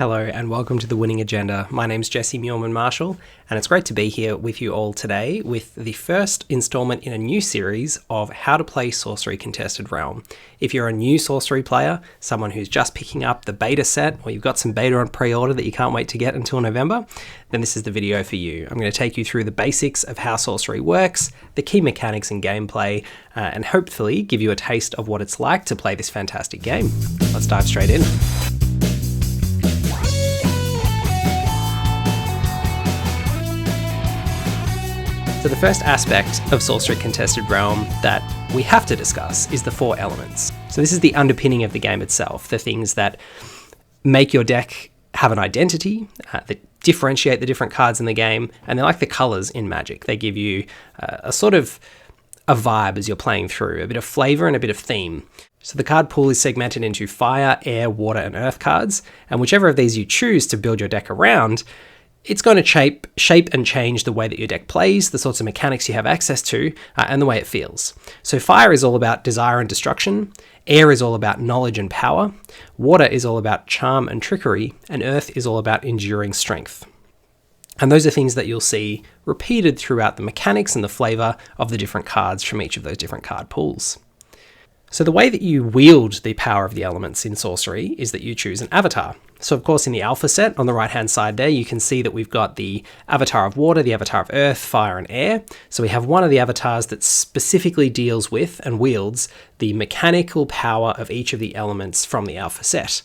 Hello and welcome to The Winning Agenda. My name's Jesse Muirman-Marshall and it's great to be here with you all today with the first installment in a new series of how to play Sorcery Contested Realm. If you're a new Sorcery player, someone who's just picking up the beta set, or you've got some beta on pre-order that you can't wait to get until November, then this is the video for you. I'm going to take you through the basics of how Sorcery works, the key mechanics and gameplay, and hopefully give you a taste of what it's like to play this fantastic game. Let's dive straight in. So the first aspect of Sorcery Contested Realm that we have to discuss is the 4 elements. So this is the underpinning of the game itself, the things that make your deck have an identity, that differentiate the different cards in the game, and they're like the colours in Magic. They give you a sort of a vibe as you're playing through, a bit of flavour and a bit of theme. So the card pool is segmented into fire, air, water and earth cards, and whichever of these you choose to build your deck around, it's going to shape and change the way that your deck plays, the sorts of mechanics you have access to, and the way it feels. So fire is all about desire and destruction, air is all about knowledge and power, water is all about charm and trickery, and earth is all about enduring strength. And those are things that you'll see repeated throughout the mechanics and the flavour of the different cards from each of those different card pools. So the way that you wield the power of the elements in Sorcery is that you choose an avatar. So of course in the alpha set on the right hand side there you can see that we've got the avatar of water, the avatar of earth, fire and air. So we have one of the avatars that specifically deals with and wields the mechanical power of each of the elements from the alpha set.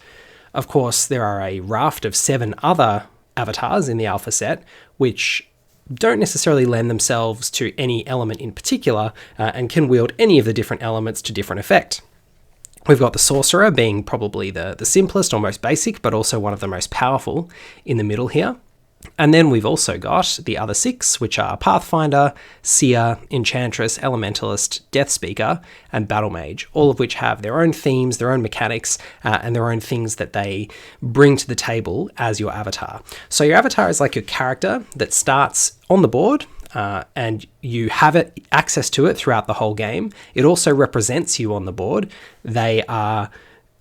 Of course there are a raft of 7 other avatars in the alpha set which don't necessarily lend themselves to any element in particular and can wield any of the different elements to different effect. We've got the Sorcerer being probably the simplest or most basic, but also one of the most powerful in the middle here. And then we've also got the other 6, which are Pathfinder, Seer, Enchantress, Elementalist, Death Speaker, and Battle Mage, all of which have their own themes, their own mechanics, and their own things that they bring to the table as your avatar. So your avatar is like your character that starts on the board, and you have access to it throughout the whole game. It also represents you on the board. They are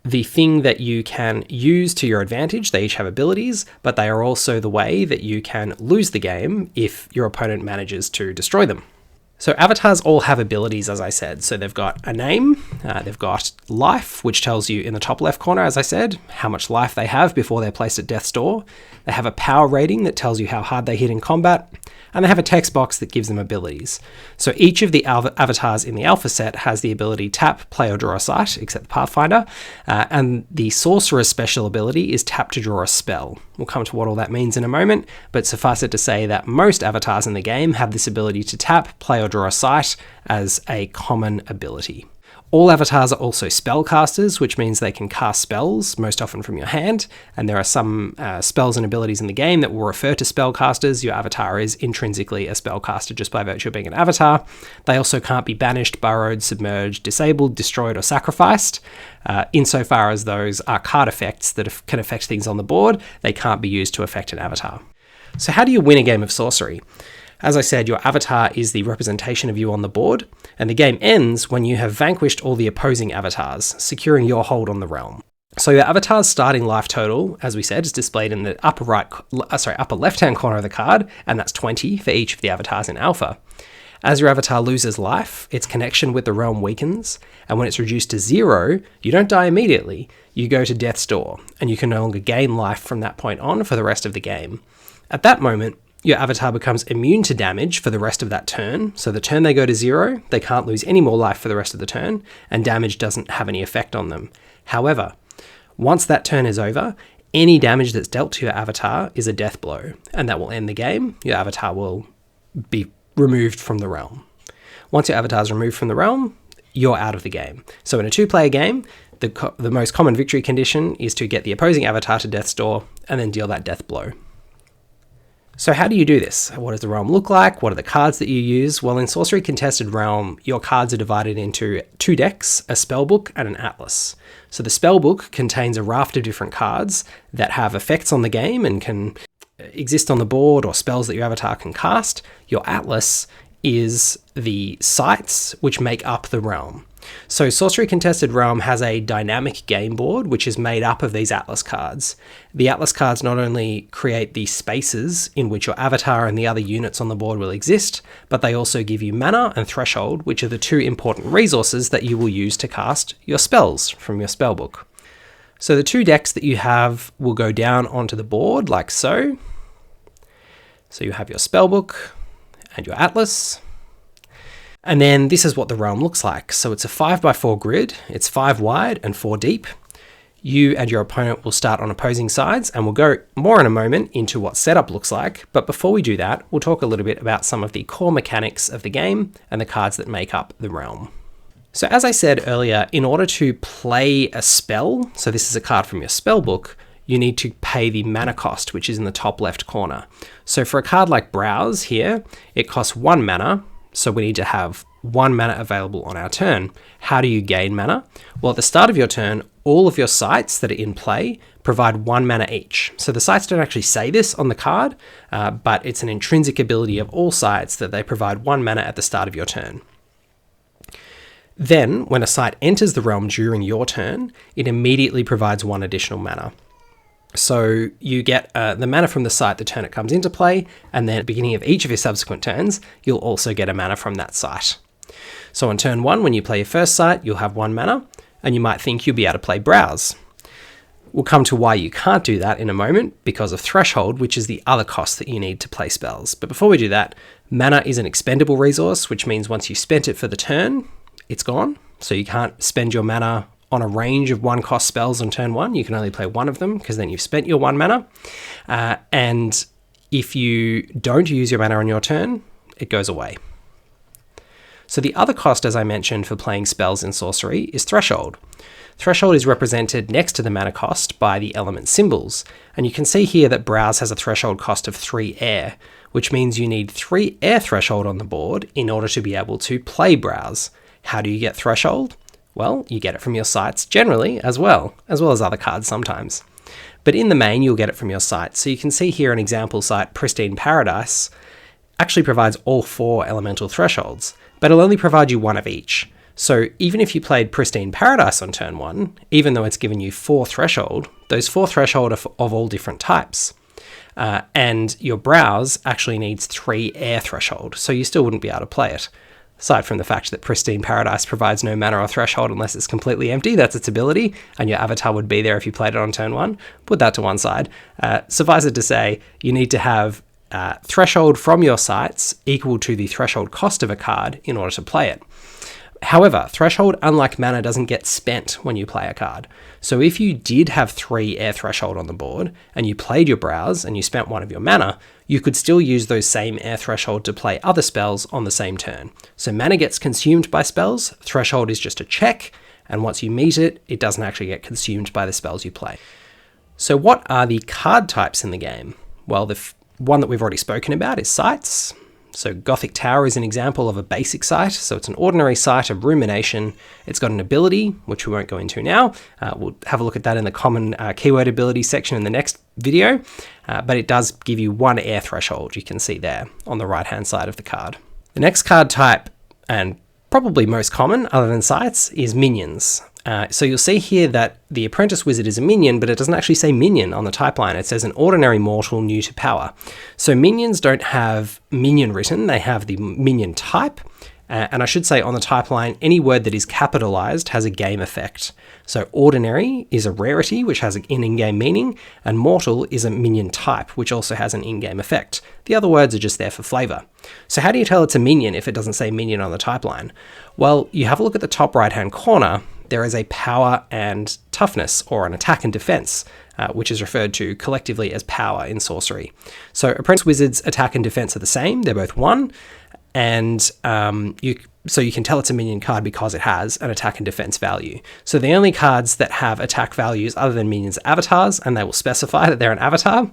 the thing that you can use to your advantage. They each have abilities, but they are also the way that you can lose the game if your opponent manages to destroy them. So avatars all have abilities, as I said. So they've got a name, they've got life, which tells you in the top left corner, as I said, how much life they have before they're placed at death's door. They have a power rating that tells you how hard they hit in combat, and they have a text box that gives them abilities. So each of the avatars in the alpha set has the ability tap, play or draw a sight, except the Pathfinder, and the Sorcerer's special ability is tap to draw a spell. We'll come to what all that means in a moment, but suffice it to say that most avatars in the game have this ability to tap, play or draw a sight as a common ability. All avatars are also spellcasters, which means they can cast spells, most often from your hand, and there are some spells and abilities in the game that will refer to spellcasters. Your avatar is intrinsically a spellcaster just by virtue of being an avatar. They also can't be banished, burrowed, submerged, disabled, destroyed, or sacrificed. Insofar as those are card effects that can affect things on the board, they can't be used to affect an avatar. So how do you win a game of Sorcery? As I said, your avatar is the representation of you on the board, and the game ends when you have vanquished all the opposing avatars, securing your hold on the realm. So your avatar's starting life total, as we said, is displayed in the upper left-hand corner of the card, and that's 20 for each of the avatars in alpha. As your avatar loses life, its connection with the realm weakens, and when it's reduced to 0, you don't die immediately, you go to death's door, and you can no longer gain life from that point on for the rest of the game. At that moment, your avatar becomes immune to damage for the rest of that turn. So the turn they go to 0, they can't lose any more life for the rest of the turn, and damage doesn't have any effect on them. However, once that turn is over, any damage that's dealt to your avatar is a death blow, and that will end the game. Your avatar will be removed from the realm. Once your avatar is removed from the realm, you're out of the game. So in a 2-player game, the most common victory condition is to get the opposing avatar to death's door and then deal that death blow. So how do you do this? What does the realm look like? What are the cards that you use? Well, in Sorcery Contested Realm, your cards are divided into 2 decks, a spellbook and an atlas. So the spellbook contains a raft of different cards that have effects on the game and can exist on the board, or spells that your avatar can cast. Your atlas is the sites which make up the realm. So Sorcery Contested Realm has a dynamic game board which is made up of these Atlas cards. The Atlas cards not only create the spaces in which your avatar and the other units on the board will exist, but they also give you mana and threshold, which are the two important resources that you will use to cast your spells from your spellbook. So the two decks that you have will go down onto the board like so. So you have your spellbook and your Atlas. And then this is what the realm looks like. So it's a 5x4 grid, it's 5 wide and 4 deep. You and your opponent will start on opposing sides, and we'll go more in a moment into what setup looks like. But before we do that, we'll talk a little bit about some of the core mechanics of the game and the cards that make up the realm. So as I said earlier, in order to play a spell, so this is a card from your spellbook, you need to pay the mana cost, which is in the top left corner. So for a card like Browse here, it costs 1 mana. So we need to have 1 mana available on our turn. How do you gain mana? Well, at the start of your turn, all of your sites that are in play provide 1 mana each. So the sites don't actually say this on the card, but it's an intrinsic ability of all sites that they provide 1 mana at the start of your turn. Then, when a site enters the realm during your turn, it immediately provides 1 additional mana. So you get the mana from the site the turn it comes into play, and then at the beginning of each of your subsequent turns, you'll also get a mana from that site. So on turn 1, when you play your first site, you'll have 1 mana, and you might think you'll be able to play Browse. We'll come to why you can't do that in a moment, because of Threshold, which is the other cost that you need to play spells. But before we do that, mana is an expendable resource, which means once you spent it for the turn, it's gone. So you can't spend your mana on a range of 1-cost spells on turn 1. You can only play 1 of them because then you've spent your 1 mana. And if you don't use your mana on your turn, it goes away. So the other cost, as I mentioned, for playing spells in Sorcery is Threshold. Threshold is represented next to the mana cost by the element symbols. And you can see here that Browse has a threshold cost of 3 air, which means you need 3 air threshold on the board in order to be able to play Browse. How do you get Threshold? Well, you get it from your sites generally as well as other cards sometimes. But in the main, you'll get it from your site. So you can see here an example site, Pristine Paradise, actually provides all 4 elemental thresholds, but it'll only provide you 1 of each. So even if you played Pristine Paradise on turn 1, even though it's given you 4 threshold, those 4 threshold are of all different types. And your Browse actually needs 3 air threshold, so you still wouldn't be able to play it. Aside from the fact that Pristine Paradise provides no mana or threshold unless it's completely empty, that's its ability, and your avatar would be there if you played it on turn 1. Put that to one side. Suffice it to say, you need to have threshold from your sites equal to the threshold cost of a card in order to play it. However, threshold, unlike mana, doesn't get spent when you play a card. So if you did have 3 air threshold on the board, and you played your Browse and you spent 1 of your mana, you could still use those same air threshold to play other spells on the same turn. So mana gets consumed by spells, threshold is just a check, and once you meet it, it doesn't actually get consumed by the spells you play. So what are the card types in the game? Well, the one that we've already spoken about is sites. So Gothic Tower is an example of a basic site. So it's an ordinary site of rumination. It's got an ability, which we won't go into now. We'll have a look at that in the common keyword ability section in the next video. But it does give you 1 air threshold, you can see there on the right-hand side of the card. The next card type, and probably most common other than sites, is minions. So you'll see here that the Apprentice Wizard is a minion, but it doesn't actually say minion on the type line. It says an ordinary mortal new to power. So minions don't have minion written, they have the minion type. And I should say on the type line, any word that is capitalized has a game effect. So ordinary is a rarity, which has an in-game meaning, and mortal is a minion type, which also has an in-game effect. The other words are just there for flavor. So how do you tell it's a minion if it doesn't say minion on the type line? Well, you have a look at the top right-hand corner. There is a power and toughness, or an attack and defense, which is referred to collectively as power in Sorcery. So Apprentice Wizard's attack and defense are the same. They're both 1. And you can tell it's a minion card because it has an attack and defense value. So the only cards that have attack values other than minions are avatars, and they will specify that they're an avatar.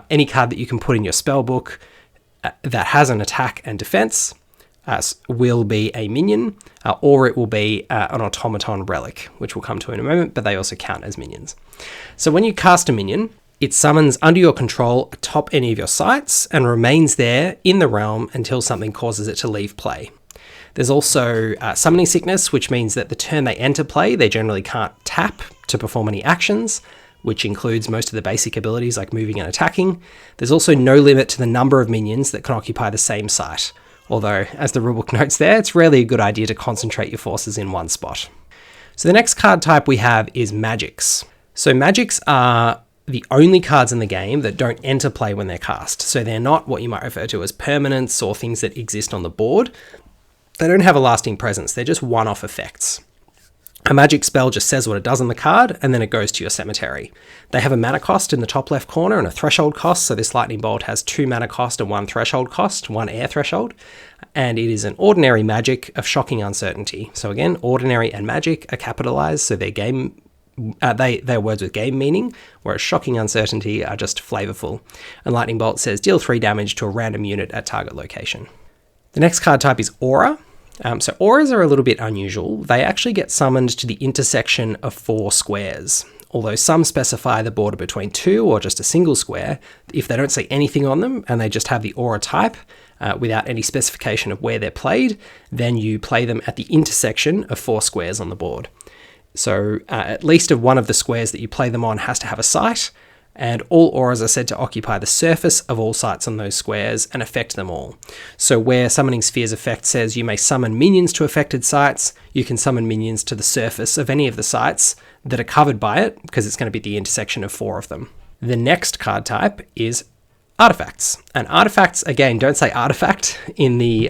Any card that you can put in your spell book that has an attack and defense will be a minion, or it will be an automaton relic, which we'll come to in a moment, but they also count as minions. So when you cast a minion, It summons under your control atop any of your sites and remains there in the realm until something causes it to leave play. There's also Summoning Sickness, which means that the turn they enter play, they generally can't tap to perform any actions, which includes most of the basic abilities like moving and attacking. There's also no limit to the number of minions that can occupy the same site, although, as the rulebook notes there, it's rarely a good idea to concentrate your forces in one spot. So the next card type we have is Magics. So Magics are the only cards in the game that don't enter play when they're cast. So they're not what you might refer to as permanents or things that exist on the board. They don't have a lasting presence, they're just one-off effects. A magic spell just says what it does on the card, and then it goes to your cemetery. They have a mana cost in the top left corner and a threshold cost, so this lightning bolt has 2 mana cost and 1 threshold cost, 1 air threshold, and it is an ordinary magic of shocking uncertainty. So again, ordinary and magic are capitalized, so they're words with game meaning, whereas shocking uncertainty are just flavorful. And lightning bolt says deal 3 damage to a random unit at target location. The next card type is Aura. So auras are a little bit unusual. They actually get summoned to the intersection of 4 squares. Although some specify the border between 2 or just a single square, if they don't say anything on them and they just have the aura type without any specification of where they're played, then you play them at the intersection of 4 squares on the board. So at least of one of the squares that you play them on has to have a site, and all auras are said to occupy the surface of all sites on those squares and affect them all. So where Summoning Sphere's effect says you may summon minions to affected sites, you can summon minions to the surface of any of the sites that are covered by it, because it's going to be the intersection of 4 of them. The next card type is Artifacts. And artifacts, again, don't say artifact in the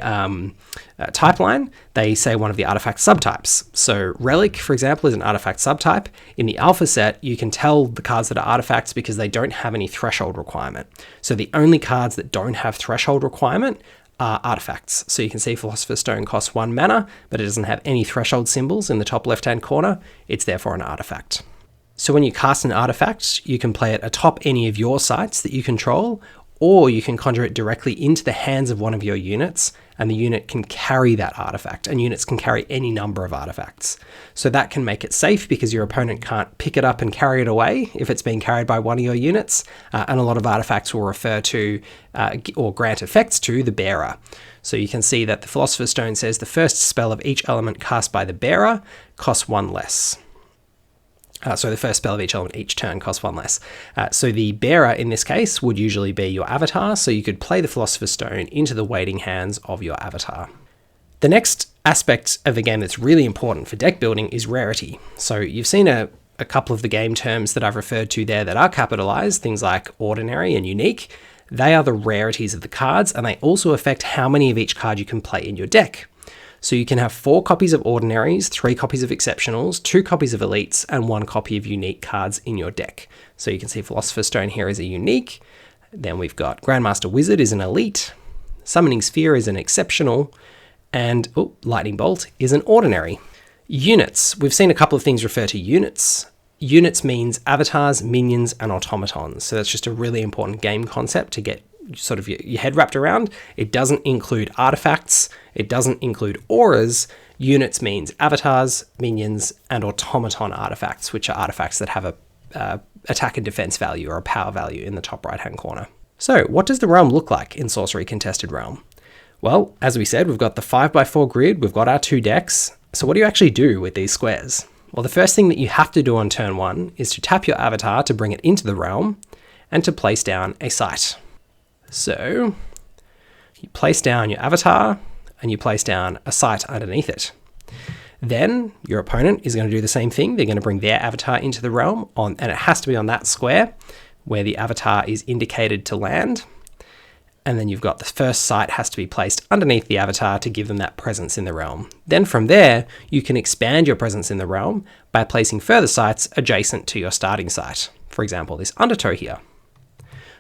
type line. They say one of the artifact subtypes. So Relic, for example, is an artifact subtype. In the alpha set, you can tell the cards that are artifacts because they don't have any threshold requirement. So the only cards that don't have threshold requirement are artifacts. So you can see Philosopher's Stone costs 1 mana, but it doesn't have any threshold symbols in the top left-hand corner. It's therefore an artifact. So when you cast an artifact, you can play it atop any of your sites that you control, or you can conjure it directly into the hands of one of your units, and the unit can carry that artifact, and units can carry any number of artifacts. So that can make it safe because your opponent can't pick it up and carry it away if it's being carried by one of your units, and a lot of artifacts will refer to or grant effects to the bearer. So you can see that the Philosopher's Stone says the first spell of each element cast by the bearer costs 1 less. So the first spell of each element each turn costs 1 less. So the bearer in this case would usually be your avatar, so you could play the Philosopher's Stone into the waiting hands of your avatar. The next aspect of the game that's really important for deck building is rarity. So you've seen a couple of the game terms that I've referred to there that are capitalized, things like ordinary and unique. They are the rarities of the cards, and they also affect how many of each card you can play in your deck. So you can have 4 copies of ordinaries, 3 copies of exceptionals, 2 copies of elites, and 1 copy of unique cards in your deck. So you can see Philosopher's Stone here is a unique. Then we've got Grandmaster Wizard is an elite. Summoning Sphere is an exceptional. And Lightning Bolt is an ordinary. Units. We've seen a couple of things refer to units. Units means avatars, minions, and automatons. So that's just a really important game concept to get sort of your head wrapped around. It doesn't include artifacts. It doesn't include auras. Units means avatars, minions, and automaton artifacts, which are artifacts that have a attack and defense value or a power value in the top right-hand corner. So what does the realm look like in Sorcery Contested Realm? Well, as we said, we've got the 5x4 grid, we've got our 2 decks. So what do you actually do with these squares? Well, the first thing that you have to do on turn 1 is to tap your avatar to bring it into the realm and to place down a site. So you place down your avatar and you place down a site underneath it. Then your opponent is going to do the same thing. They're going to bring their avatar into the realm and it has to be on that square where the avatar is indicated to land. And then you've got the first site has to be placed underneath the avatar to give them that presence in the realm. Then from there, you can expand your presence in the realm by placing further sites adjacent to your starting site. For example, this undertow here.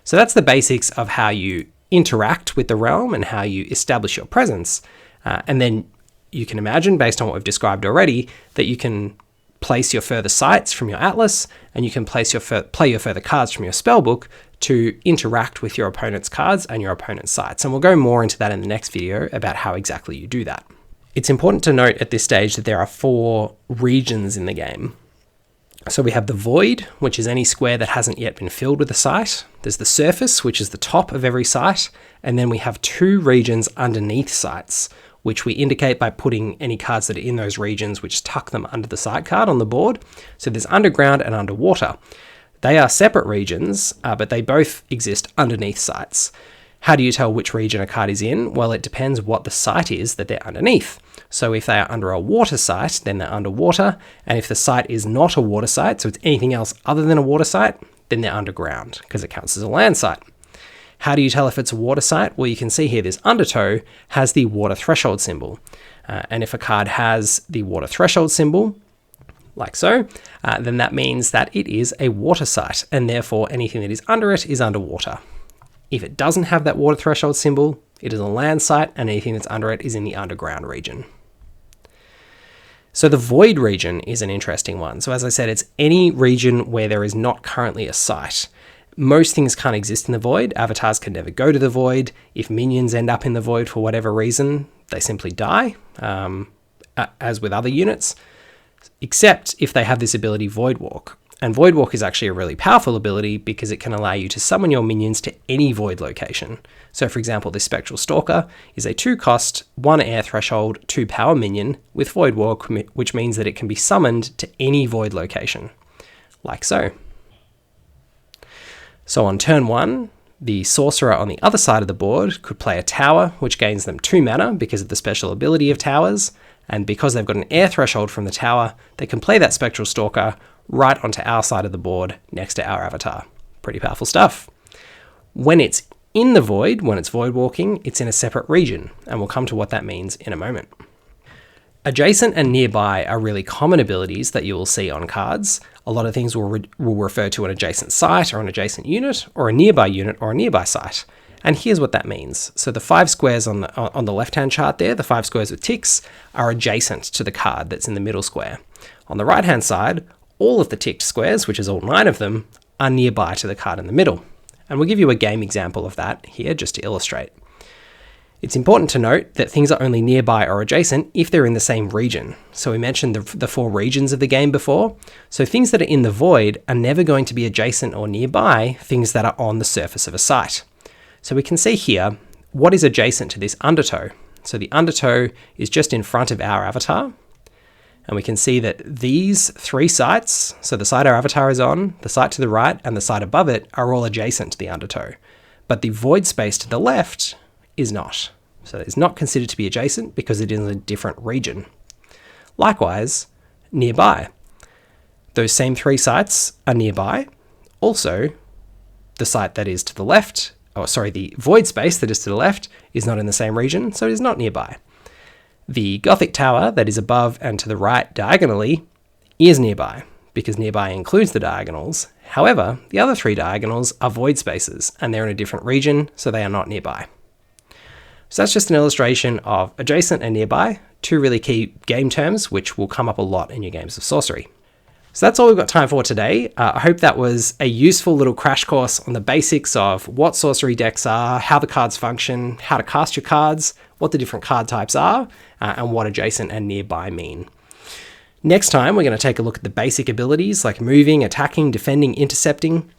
So that's the basics of how you interact with the realm and how you establish your presence. And then you can imagine, based on what we've described already, that you can place your further sites from your atlas and you can play your further cards from your spellbook to interact with your opponent's cards and your opponent's sites. And we'll go more into that in the next video about how exactly you do that. It's important to note at this stage that there are 4 regions in the game. So we have the void, which is any square that hasn't yet been filled with a site. There's the surface, which is the top of every site. And then we have 2 regions underneath sites, which we indicate by putting any cards that are in those regions, which tuck them under the site card on the board. So there's underground and underwater. They are separate regions, but they both exist underneath sites. How do you tell which region a card is in? Well, it depends what the site is that they're underneath. So if they are under a water site, then they're underwater. And if the site is not a water site, so it's anything else other than a water site, then they're underground because it counts as a land site. How do you tell if it's a water site? Well, you can see here this undertow has the water threshold symbol. And if a card has the water threshold symbol, like so, then that means that it is a water site, and therefore anything that is under it is underwater. If it doesn't have that water threshold symbol, it is a land site, and anything that's under it is in the underground region. So the void region is an interesting one. So as I said, it's any region where there is not currently a site. Most things can't exist in the void. Avatars can never go to the void. If minions end up in the void for whatever reason, they simply die, as with other units, except if they have this ability Void Walk. And Void Walk is actually a really powerful ability because it can allow you to summon your minions to any void location. So for example, this Spectral Stalker is a 2-cost, 1 air threshold, 2 power minion with Void Walk, which means that it can be summoned to any void location, like so. So on turn 1, the sorcerer on the other side of the board could play a tower, which gains them 2 mana because of the special ability of towers, and because they've got an air threshold from the tower, they can play that Spectral Stalker right onto our side of the board next to our avatar. Pretty powerful stuff. When it's in the void, when it's void walking, it's in a separate region, and we'll come to what that means in a moment. Adjacent and nearby are really common abilities that you will see on cards. A lot of things will refer to an adjacent site or an adjacent unit, or a nearby unit or a nearby site. And here's what that means. So the 5 squares on the left-hand chart there, the 5 squares with ticks, are adjacent to the card that's in the middle square. On the right-hand side, all of the ticked squares, which is all 9 of them, are nearby to the card in the middle. And we'll give you a game example of that here just to illustrate. It's important to note that things are only nearby or adjacent if they're in the same region. So we mentioned the 4 regions of the game before. So things that are in the void are never going to be adjacent or nearby things that are on the surface of a site. So we can see here what is adjacent to this undertow. So the undertow is just in front of our avatar. And we can see that these 3 sites, so the site our avatar is on, the site to the right, and the site above it, are all adjacent to the undertow. But the void space to the left is not. So it's not considered to be adjacent because it is in a different region. Likewise, nearby. Those same 3 sites are nearby. Also, the site that is to the left, the void space that is to the left is not in the same region, so it is not nearby. The Gothic tower that is above and to the right diagonally is nearby, because nearby includes the diagonals. However, the other 3 diagonals are void spaces, and they're in a different region, so they are not nearby. So that's just an illustration of adjacent and nearby, 2 really key game terms which will come up a lot in your games of Sorcery. So that's all we've got time for today. I hope that was a useful little crash course on the basics of what Sorcery decks are, how the cards function, how to cast your cards, what the different card types are, and what adjacent and nearby mean. Next time, we're going to take a look at the basic abilities like moving, attacking, defending, intercepting.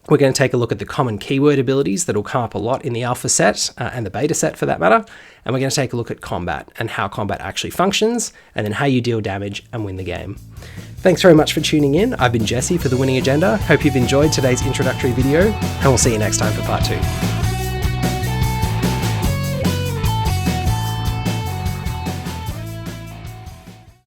We're going to take a look at the common keyword abilities that will come up a lot in the alpha set and the beta set for that matter. And we're going to take a look at combat and how combat actually functions, and then how you deal damage and win the game. Thanks very much for tuning in. I've been Jesse for The Winning Agenda. Hope you've enjoyed today's introductory video, and we'll see you next time for part 2.